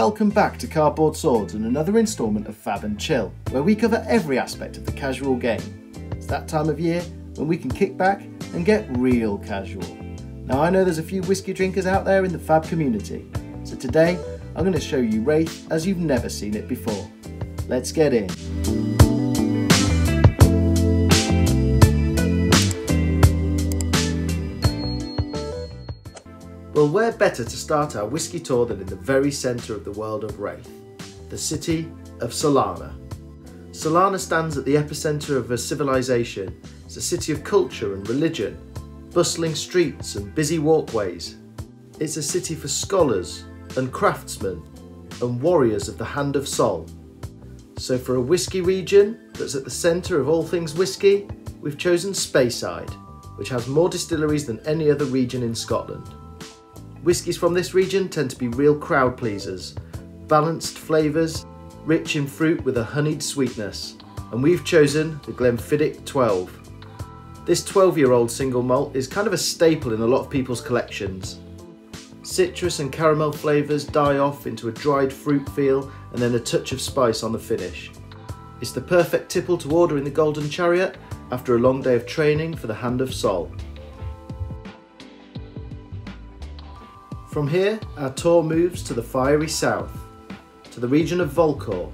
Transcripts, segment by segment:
welcome back to Cardboard Swords and another instalment of FaB Chill, where we cover every aspect of the casual game. It's that time of year when we can kick back and get real casual. Now I know there's a few whiskey drinkers out there in the FaB community, so today I'm going to show you Rathe as you've never seen it before. Let's get in. Well, where better to start our whiskey tour than in the very centre of the world of Rathe, the city of Solana. Solana stands at the epicentre of a civilization. It's a city of culture and religion, bustling streets and busy walkways. It's a city for scholars and craftsmen and warriors of the Hand of Sol. So for a whiskey region that's at the centre of all things whiskey, we've chosen Speyside, which has more distilleries than any other region in Scotland. Whiskies from this region tend to be real crowd pleasers, balanced flavours, rich in fruit with a honeyed sweetness, and we've chosen the Glenfiddich 12. This 12-year-old single malt is kind of a staple in a lot of people's collections. Citrus and caramel flavours die off into a dried fruit feel and then a touch of spice on the finish. It's the perfect tipple to order in the Golden Chariot after a long day of training for the Hand of Sol. From here, our tour moves to the fiery south, to the region of VOLCOR.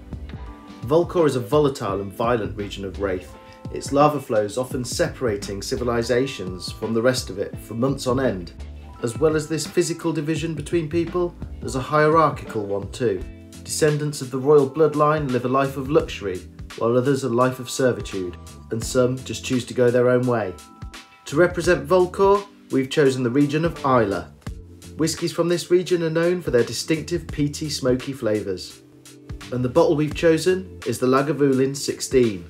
VOLCOR is a volatile and violent region of Rathe, its lava flows often separating civilisations from the rest of it for months on end. As well as this physical division between people, there's a hierarchical one too. Descendants of the royal bloodline live a life of luxury, while others a life of servitude, and some just choose to go their own way. To represent VOLCOR, we've chosen the region of Islay. Whiskies from this region are known for their distinctive peaty smoky flavours. And the bottle we've chosen is the Lagavulin 16.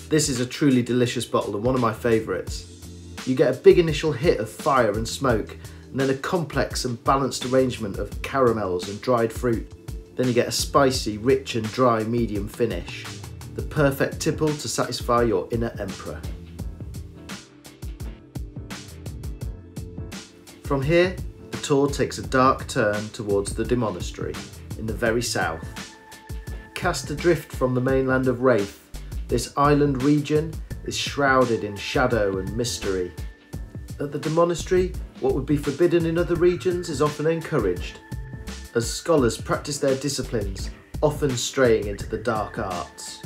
This is a truly delicious bottle and one of my favourites. You get a big initial hit of fire and smoke, and then a complex and balanced arrangement of caramels and dried fruit. Then you get a spicy, rich and dry medium finish. The perfect tipple to satisfy your inner emperor. From here, the tour takes a dark turn towards the DEMONASTARY, in the very south. Cast adrift from the mainland of Rathe, this island region is shrouded in shadow and mystery. At the DEMONASTARY, what would be forbidden in other regions is often encouraged, as scholars practice their disciplines, often straying into the dark arts.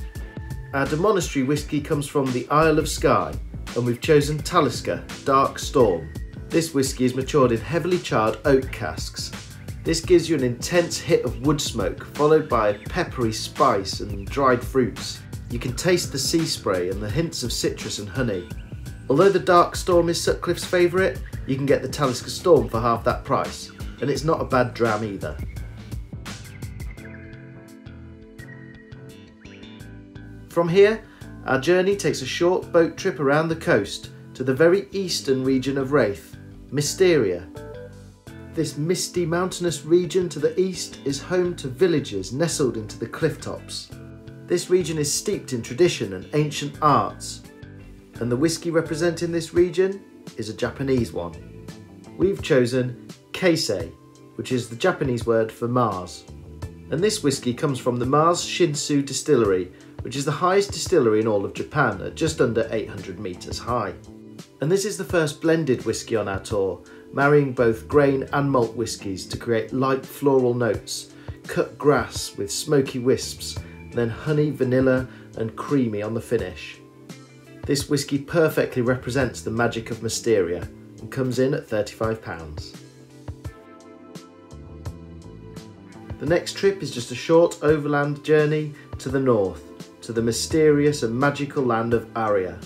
Our DEMONASTARY whiskey comes from the Isle of Skye, and we've chosen Talisker Dark Storm. This whiskey is matured in heavily charred oak casks. This gives you an intense hit of wood smoke, followed by a peppery spice and dried fruits. You can taste the sea spray and the hints of citrus and honey. Although the Dark Storm is Sutcliffe's favourite, you can get the Talisker Storm for half that price, and it's not a bad dram either. From here, our journey takes a short boat trip around the coast to the very eastern region of Rathe, MISTERIA. This misty mountainous region to the east is home to villages nestled into the cliff tops. This region is steeped in tradition and ancient arts, and the whiskey representing this region is a Japanese one. We've chosen Kasei, which is the Japanese word for Mars. And this whiskey comes from the Mars Shinsu distillery, which is the highest distillery in all of Japan at just under 800 metres high. And this is the first blended whiskey on our tour, marrying both grain and malt whiskies to create light floral notes, cut grass with smoky wisps, then honey, vanilla and creamy on the finish. This whiskey perfectly represents the magic of Mysteria and comes in at £35. The next trip is just a short overland journey to the north, to the mysterious and magical land of ARIA.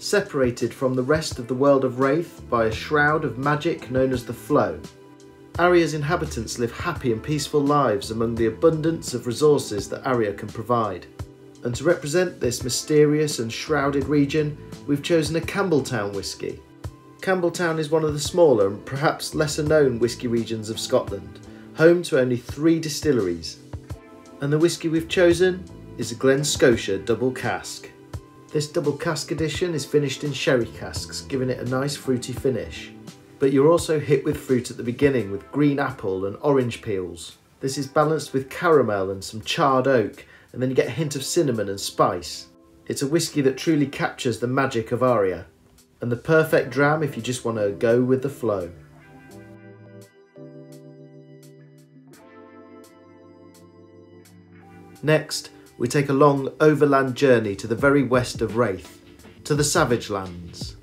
Separated from the rest of the world of Rathe by a shroud of magic known as the Flow. ARIA's inhabitants live happy and peaceful lives among the abundance of resources that ARIA can provide. And to represent this mysterious and shrouded region, we've chosen a Campbelltown whisky. Campbelltown is one of the smaller and perhaps lesser known whisky regions of Scotland, home to only 3 distilleries. And the whisky we've chosen is a Glen Scotia double cask. This double cask edition is finished in sherry casks, giving it a nice fruity finish. But you're also hit with fruit at the beginning with green apple and orange peels, This is balanced with caramel and some charred oak, and then you get a hint of cinnamon and spice. It's a whisky that truly captures the magic of ARIA, and the perfect dram if you just want to go with the flow. Next, we take a long overland journey to the very west of Rathhe, to the Savage Lands.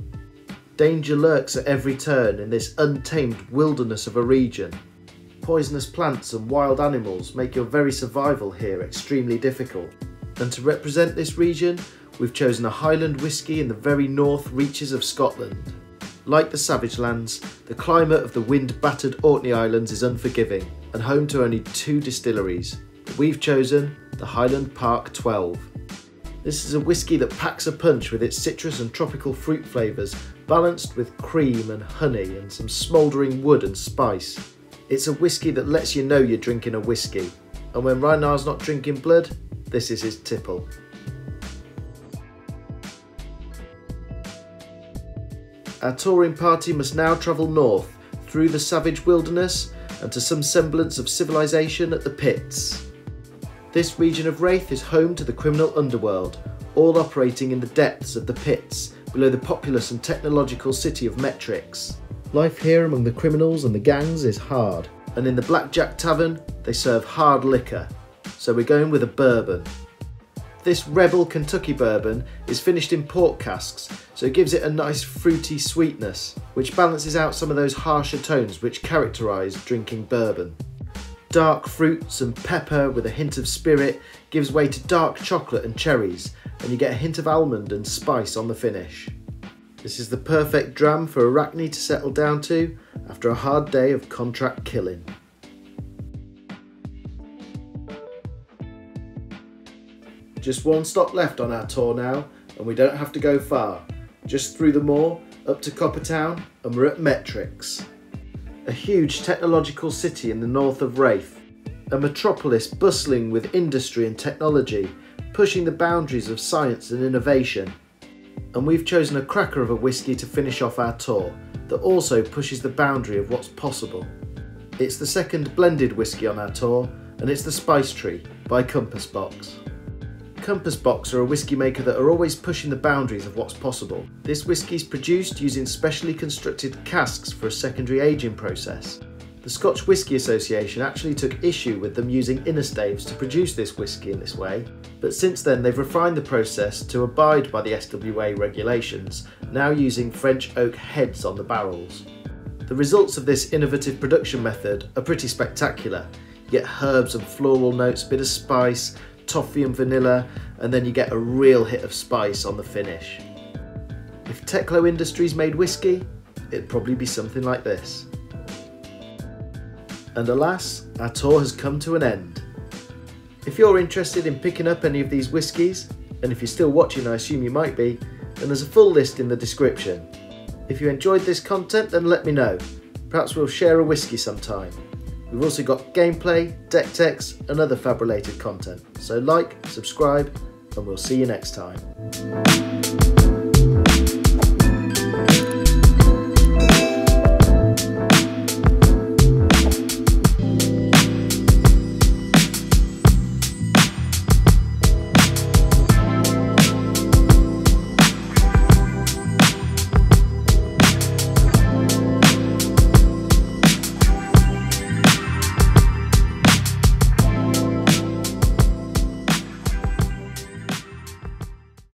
Danger lurks at every turn in this untamed wilderness of a region. Poisonous plants and wild animals make your very survival here extremely difficult. And to represent this region, we've chosen a Highland whisky in the very north reaches of Scotland. Like the Savage Lands, the climate of the wind-battered Orkney Islands is unforgiving and home to only 2 distilleries. But we've chosen the Highland Park 12. This is a whisky that packs a punch with its citrus and tropical fruit flavours, balanced with cream and honey and some smouldering wood and spice. It's a whisky that lets you know you're drinking a whisky, and when Reinhard's not drinking blood, this is his tipple. Our touring party must now travel north through the savage wilderness and to some semblance of civilization at the pits. This region of Rathhe is home to the criminal underworld, all operating in the depths of the pits below the populous and technological city of METRIX. Life here among the criminals and the gangs is hard, and in the Blackjack Tavern they serve hard liquor, so we're going with a bourbon. This Rebel Kentucky bourbon is finished in port casks, so it gives it a nice fruity sweetness, which balances out some of those harsher tones which characterise drinking bourbon. Dark fruits and pepper with a hint of spirit gives way to dark chocolate and cherries, and you get a hint of almond and spice on the finish. This is the perfect dram for Arachne to settle down to after a hard day of contract killing. Just one stop left on our tour now, and we don't have to go far. Just through the moor, up to Coppertown, and we're at METRIX. A huge technological city in the north of Rathhe, a metropolis bustling with industry and technology, pushing the boundaries of science and innovation. And we've chosen a cracker of a whisky to finish off our tour, that also pushes the boundary of what's possible. It's the second blended whisky on our tour, and it's the Spice Tree by Compass Box. Compass Box are a whisky maker that are always pushing the boundaries of what's possible. This whisky is produced using specially constructed casks for a secondary aging process. The Scotch Whisky Association actually took issue with them using inner staves to produce this whisky in this way, but since then they've refined the process to abide by the SWA regulations, now using French oak heads on the barrels. The results of this innovative production method are pretty spectacular. You get herbs and floral notes, a bit of spice, toffee and vanilla, and then you get a real hit of spice on the finish. If Teklo Industries made whisky, it'd probably be something like this. And alas, our tour has come to an end. If you're interested in picking up any of these whiskies, and if you're still watching I assume you might be, then there's a full list in the description. If you enjoyed this content then let me know, perhaps we'll share a whisky sometime. We've also got gameplay, deck techs and other FaB related content, so like, subscribe and we'll see you next time.